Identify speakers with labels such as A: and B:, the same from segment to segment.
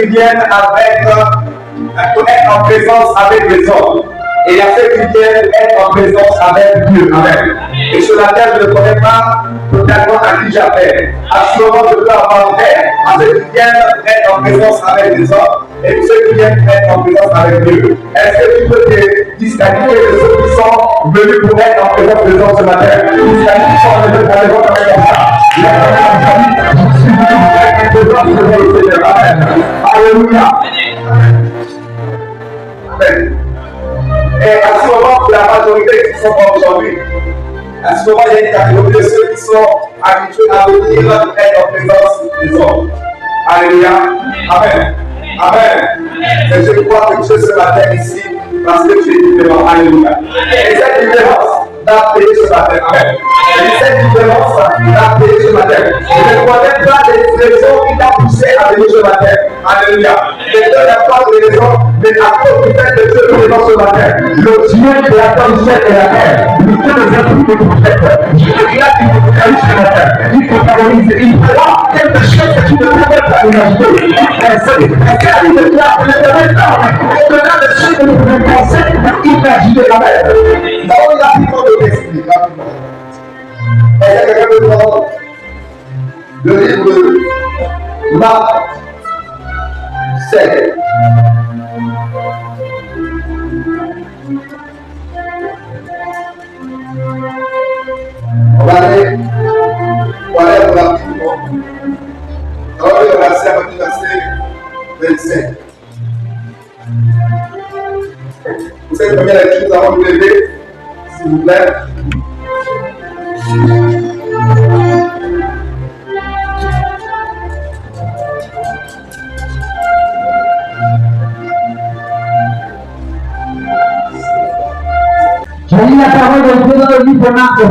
A: qui viennent pour être en présence avec les hommes. Et il y a ceux qui viennent être en présence avec Dieu. Amen. Et sur la terre, je ne connais pas totalement à qui j'appelle. À ce moment, je peux avoir fait à ceux qui viennent être en présence avec les hommes et ceux qui viennent être en présence avec Dieu. Est-ce que tu peux te disqualifier de ceux qui sont venus pour être en présence des hommes ce matin? Disqualifier sont venus pour les hommes comme ça. Alléluia. Amen. Et à ce moment, pour la majorité qui sont pas aujourd'hui, à ce moment, il y a une catégorie de ceux qui sont habitués à venir être en présence des hommes. Alléluia. Amen. Amen. Et je crois que Dieu ce matin ici, parce que tu es différent. Alléluia. Et cette différence va payer ce matin. Amen. Et cette différence va payer ce matin. Je ne connais pas les raisons qui t'ont poussé à venir ce matin. Alléluia. Je ne connais pas les raisons, mais à cause du fait que Dieu est présent ce matin, le Dieu créateur du ciel et la terre, le Dieu des esprits de prophètes, je te dis là qu'il te focalise ce matin, il te favorise, il fera quelque chose que tu ne pouvais pas imaginer. Parce que la Bible dit à l'éternel, au-delà de ce que nous pouvons penser, imaginer la mer. Là où il y a plutôt de t'expliquer rapidement. Est-ce qu'il y a quelqu'un de prendre le livre de Marc 7. On va aller rapidement. On va aller au verset 25. Vous savez combien de choses avant de vous lever, s'il vous plaît.
B: Je lis la parole de Dieu dans le livre de Marc 16,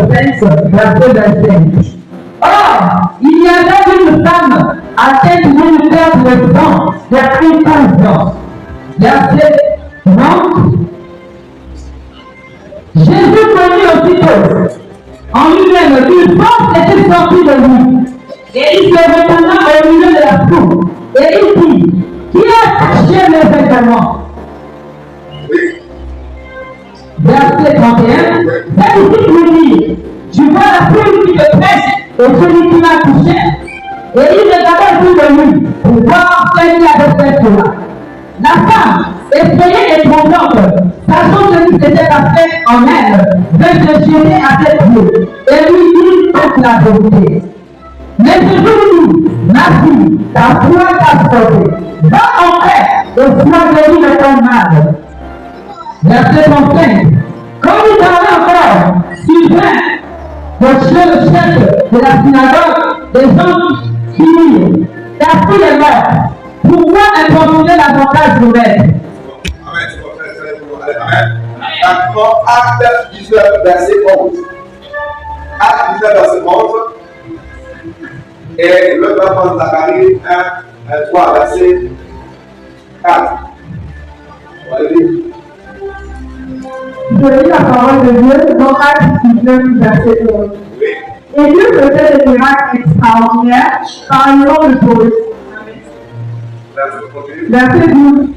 B: verset 25. Or, il y avait une femme atteinte d'une perte de sang depuis 15 ans. Verset 30. Jésus connut aussitôt en lui-même qu'une force était sortie de lui. Et il se retourna au milieu de la foule. Et il dit, qui a touché mes vêtements? Verset 31, cet disciple lui dit, tu vois la foule qui te presse et celui qui m'a touché, et il regardait autour de lui pour voir ce qu'il avait fait cela. La femme, effrayée et tremblante, sachant ce qui s'était passé en elle, vint se jeter à ses pieds et lui dit toute la vérité. Mais ce jour-ci, ma fille, ta foi t'a sauvée. Va en paix et sois guérie de ton mal. Verset 35. Comme il parlait encore, Sylvain, le chef de la synagogue, des gens qui disent, ta fille est morte. Pourquoi importuner davantage le maître?
A: Amen. Maintenant, Acte 19, verset 11. Acte 19, verset 11. Et le papa de Zacharie 1, 3, verset 4. On va le lire.
B: Je lis la parole de Dieu dans Acte 19, verset 11. Et Dieu faisait des miracles extraordinaires par un nom de Paul. Verset 12.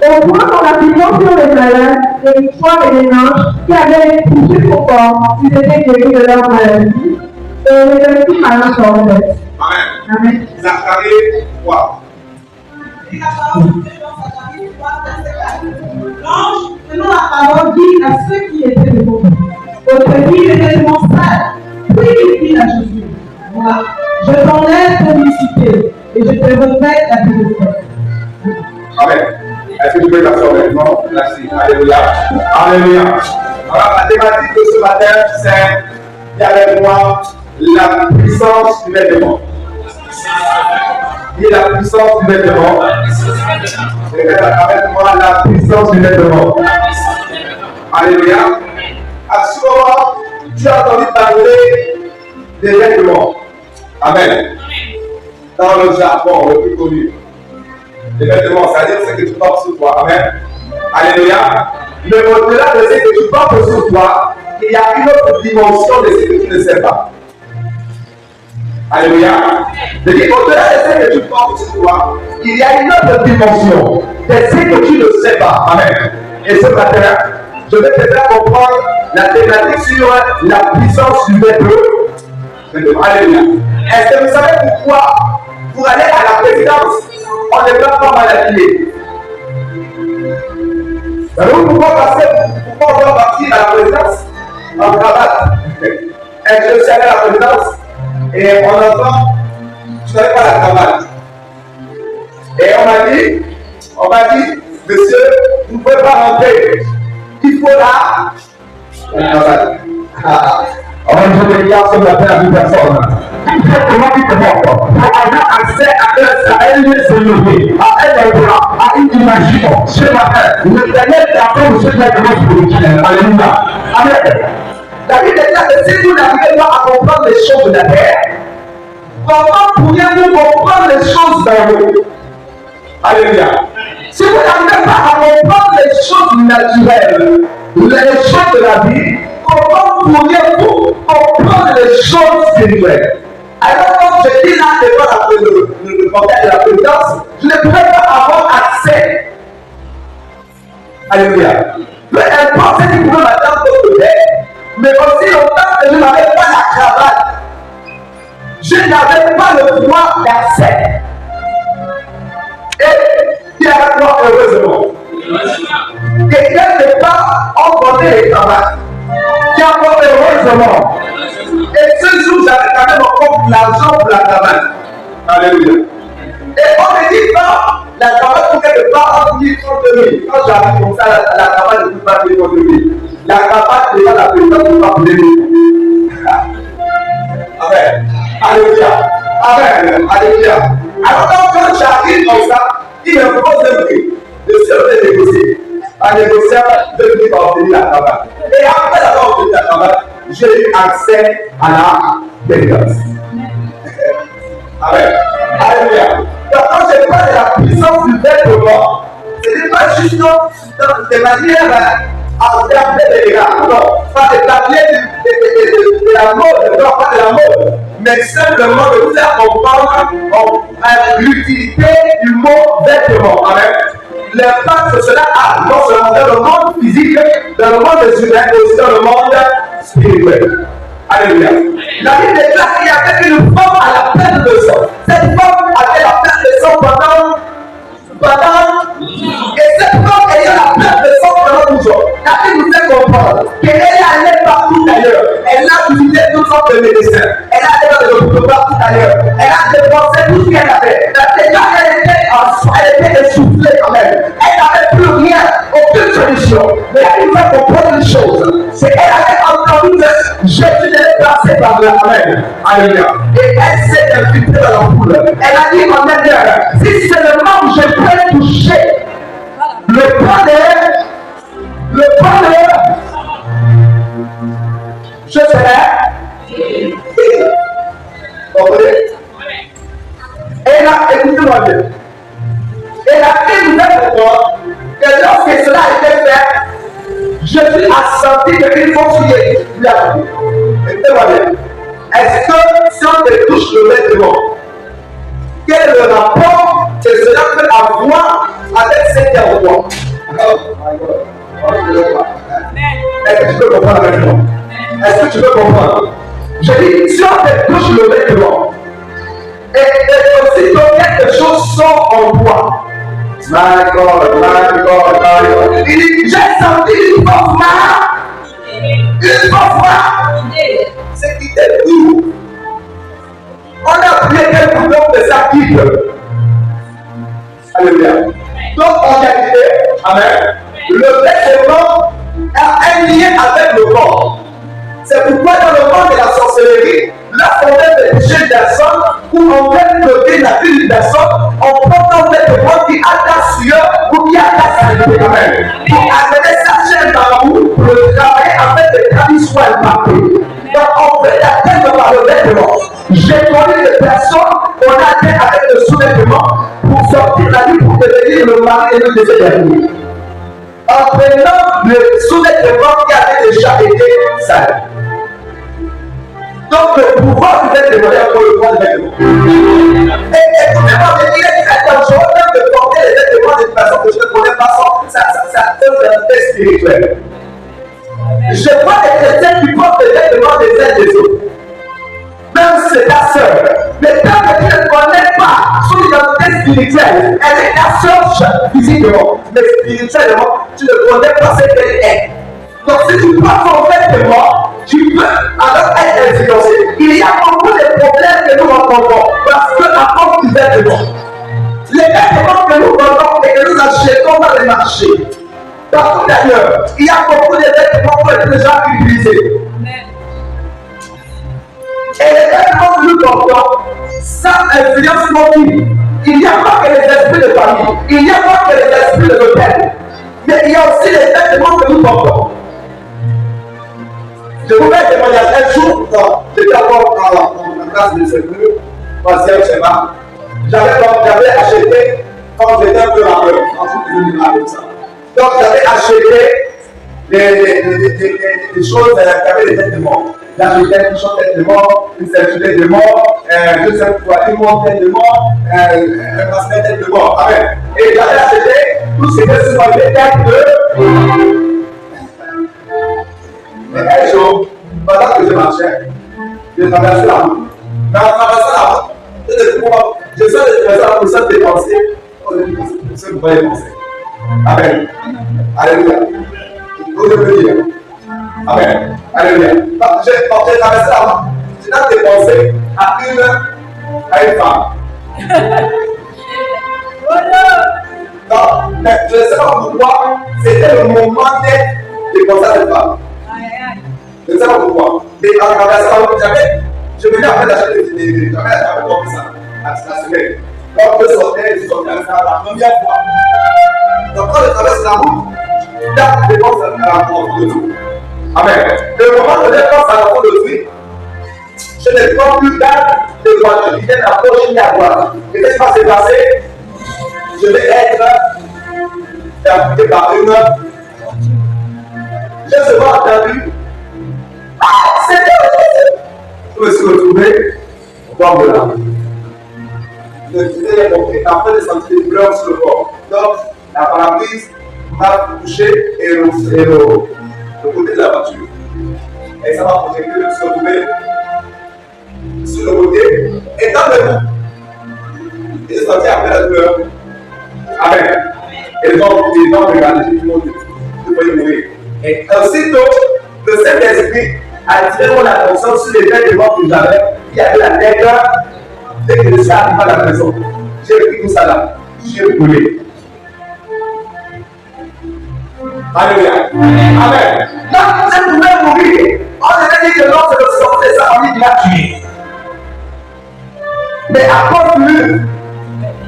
B: Au point qu'on appuyant sur les malades, les fois et les anges qui avaient touché son corps, ils étaient guéris de leur maladie, et les petits malins sortaient.
A: Amen.
B: Amen.
A: Zacharie 3.
C: Et la parole de Dieu dans Zacharie 3, verset 4. L'ange, selon la parole, dit à ceux qui étaient debout, ôtez-lui les vêtements sales, puis il dit à Jésus, moi, je t'enlève ton unicité, et je te refais la vie de toi.
A: Amen. Est-ce que tu peux t'asseoir maintenant? Merci. Alléluia. Alléluia. Alors, la thématique de ce matin, c'est, il y a avec moi la puissance du vêtement. Dis la puissance du vêtement. Avec moi la puissance du vêtement. Alléluia. À ce moment, tu as entendu parler des vêtements. Amen. Dans le Japon, le plus connu. Les vêtements, c'est-à-dire ce que tu portes sur toi. Amen. Alléluia. Mais au-delà de ce que tu portes sur toi, il y a une autre dimension de ce que tu ne sais pas. Alléluia. Je dis, au-delà de ce que tu penses sur toi, il y a une autre dimension. C'est ce que tu ne sais pas. Amen. Et ce matin, je vais te faire comprendre la thématique sur la puissance du verbe. Alléluia. Est-ce que vous savez pourquoi, pour aller à la présidence, on ne peut pas mal habiller? Savez-vous pourquoi on doit partir à la présidence en cravate? Et je suis allé à la présidence et on entend, je ne savais pas la cravate. Et on m'a dit, monsieur, vous ne pouvez pas rentrer. Il faut la cravate. On va dire que ça ne l'appelle à toute personne. Comment tu te montres? Pour avoir accès à un lieu de lever, à un endroit, à une imagine. Ce matin, le dernier personne se fait vraiment spirituel. Alléluia. Amen. La Bible déclare que si vous n'arrivez pas à comprendre les choses de la terre, comment pourriez-vous comprendre les choses dans le monde? Alléluia. Si vous n'arrivez pas à comprendre les choses naturelles, les choses de la vie, comment pourriez-vous comprendre les choses spirituelles? Alors quand je dis là devant le portail de la présidence, je ne pourrais pas avoir accès. Alléluia. Peu importe ce qui pouvait m'attendre d'autre côté, mais aussi longtemps que je n'avais pas la cravate, je n'avais pas le droit d'accès. Et qui est avec moi heureusement? Quelqu'un n'est pas emporté les cravates. Qui a emporté heureusement. Et ce jour, j'avais quand même encore l'argent pour la cravate. Alléluia. Et on me dit pas, la cravate pour quelque part entre 10 et 30 000. Quand j'arrive comme ça, la cravate ne peut pas payer 30 000. La cravate déjà la présidente ne peut pas payer 000. Amen. Alléluia. Amen. Alléluia. Alors quand j'arrive comme ça, il me propose un prix. Le seul de négocier. Un négociant de lui va obtenir la cravate. Et après avoir obtenu la cravate, j'ai eu accès à la délivrance. Amen. Alléluia. Donc quand je parle de la puissance du verbe mort, ce n'est pas juste de manière à regarder les gars. Non, pas de parler de la mode, non, pas de la mode, mais simplement de vous faire comprendre l'utilité du mot vêtement. Amen. L'impact que cela a, non seulement dans le monde physique, dans le monde des humains, mais aussi dans le monde spirituel. Alléluia. La Bible déclare qu'il y avait une femme à la perte de sang. Cette femme avait la perte de sang pendant et cette femme ayant la perte de sang pendant 12 ans. La Bible nous fait comprendre qu'elle allait partout ailleurs. Elle a visité toutes sortes de médecins. Elle a été dans le hôpital partout ailleurs. Elle a dépensé tout ce qu'elle avait. Elle était essoufflée quand même. Elle n'avait plus rien, aucune solution. Mais elle nous fait comprendre une chose. C'est qu'elle avait entendu que Jésus est passé par la main. Alléluia. Et elle s'est infiltrée dans la foule. Elle a dit en intérieur, si seulement je peux toucher le bonheur, je serai. Comprenez? Et là, écoutez-moi bien. Et la Bible nous fait comprendre que lorsque cela a été fait, Jésus a senti qu'il faut crier. Il a dit, écoutez-moi bien. Est-ce que si on te touche le vêtement, quel est le rapport que cela peut avoir avec cette endroit? Est-ce que tu peux comprendre avec moi? Est-ce que tu peux comprendre? Je dis, si on te touche le vêtement, et aussitôt quelque chose sort en toi. My God. Il dit, j'ai senti une force marre. C'est qui t'est tout. On a pris quelques boutons de sa quitte. Alléluia. Donc en réalité, amen, le vêtement a un lien avec le corps. C'est pourquoi dans le monde de la sorcellerie, lorsqu'on veut toucher une personne ou on veut bloquer la vie d'une personne, on prend un vêtement qui a ta sueur ou qui a ta saleté. Amen. Pour amener sa chaîne dans vous, pour le travailler avec des cas qui soient impactés. Donc on fait atteindre par le vêtement. J'ai connu des personnes qu'on a atteint avec le sous-vêtement pour sortir la vie pour devenir le mari et le désir dernier. En prenant le sous-vêtement qui avait déjà été sale. Donc le pouvoir du vêtement est pour le pouvoir du vêtement. Et écoutez-moi, il est très dangereux même de porter les vêtements d'une personne que je ne connais pas ça donne un test spirituel. Je vois des chrétiens qui portent les vêtements des uns des autres. Même si c'est ta soeur. Mais tant que tu ne connais pas son identité spirituelle, elle est ta soeur physiquement, mais spirituellement, tu ne connais pas ce qu'elle est. Donc si tu portes ton vêtement, tu peux alors être influencé. Il y a beaucoup de problèmes que nous rencontrons parce que à cause du vêtement. Les vêtements que nous vendons et que nous achetons dans les marchés, partout d'ailleurs, il y a beaucoup de vêtements qui ont été déjà utilisés. Et les vêtements que nous portons, ça influence nos vies. Il n'y a pas que les esprits de famille, il n'y a pas que les esprits de l'hôtel, mais il y a aussi les vêtements que nous portons. Je vous fais un témoignage. Un jour, j'étais encore en classe de secours, troisième schéma. J'avais acheté, quand j'étais un peu rappeur, avec ça. Donc j'avais acheté des choses qui avaient des têtes de mort. J'ai acheté une chose tête de mort, une ceinture de mort, deux fois une montre tête de mort, un bracelet tête de mort. Amen. Et j'avais acheté tout ce que ce soit des têtes de. Mais un jour, pendant que je marchais, j'ai traversé la route. Mais en traversant la route, je sens des personnes pour ça dépenser. Ce que vous voyez penser. Amen. Alléluia. Vous devez dire. Amen. Alléluia. J'ai traversé la route. J'ai dépensé à une femme. Non, mais je ne sais pas pourquoi, c'était le moment de dépenser à cette femme. Je ne sais pas pourquoi. Mais en traversant la route, je venais après d'acheter des j'avais compris ça la semaine. Donc je sortais la première fois. Donc quand je traverse la route, là, je dépense à la rencontre de tout. Amen. Le moment où je dépense à la rencontre de tout, je ne prends plus garde de voitures qui viennent approcher à droite. Et qu'est-ce qui va se passer? Je vais être percuté par une. J'ai souvent entendu. Je me suis retrouvé au bord de la route. Après de sentir des douleurs sur le corps. Donc, la parabrise m'a touché et le côté de la voiture. Et ça m'a projecté de se retrouver sur le côté. Et dans le bout, j'ai senti après la douleur. Amen. Et les gens regardaient, tout le monde pouvait mourir. Et aussitôt, le Saint-Esprit a attiré mon attention sur les vêtements que j'avais, qui avaient la tête. Dès que je suis arrivé à la maison, j'ai pris tout ça là, j'ai brûlé. Alléluia. Amen. Là, vous pouvez mourir. On avait dit que non, c'est le sang de sa famille qui l'a tué. Mais à cause de lui,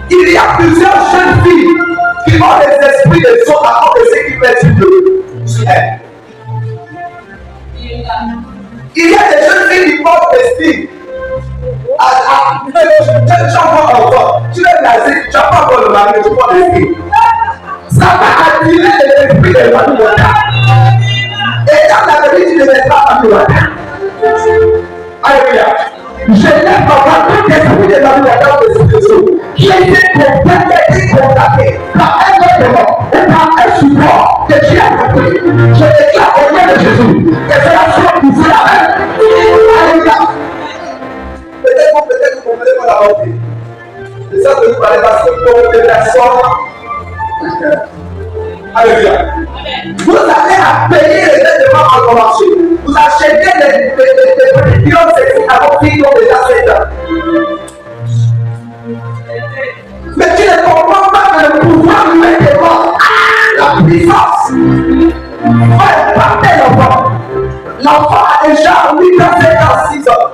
A: il y a plusieurs jeunes filles qui ont des esprits de sang à cause de ce qui fait du bleu sur elles. Il y a des jeunes filles qui portent des styles. Tu n'as encore, tu es blasé, tu n'as pas encore le mari, tu portes des styles. Ça va attirer les esprits de Manu Wata. Et dans la vie, tu ne mets pas Manu Wata. Alléluia. Je n'aime pas tout esprit de Manu Wata de ce Jésus qui a été condamné par un autre et par un support que tu as compris. Je déclare au nom de Jésus que c'est la chose qui fait la même. Alléluia. Peut-être que vous ne comprenez pas la vérité. C'est ça que vous parlez parce que pour des personnes. Alléluia. Vous allez payer les vêtements en marché. Vous achetez des petits pions sexy à vos filles qui ont déjà 7 ans. Mais tu ne comprends pas que le pouvoir du vêtement a la puissance. Ouais, partez l'enfant. L'enfant a déjà 8 ans, 7 ans, 6 ans.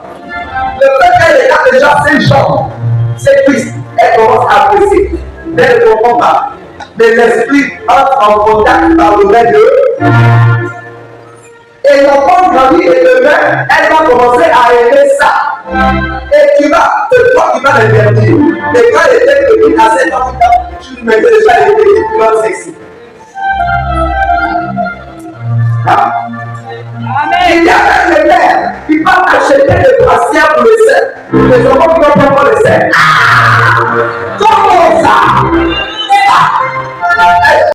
A: Le fait qu'elle a déjà 5 ans, c'est triste. Elle commence à apprécier. Mais elle ne comprend pas. Mais l'esprit entre en contact par le main de. Et l'enfant grandit et demain, elle va commencer à aimer ça. Et tu vas, c'est toi qui vas l'interdire. Mais quand elle était petite, à 7 ans, tu lui mettais déjà les petits plans sexy. Hein? Il y a même les mères qui vont acheter des Les enfants qui n'ont pas encore le sel. Comment ça?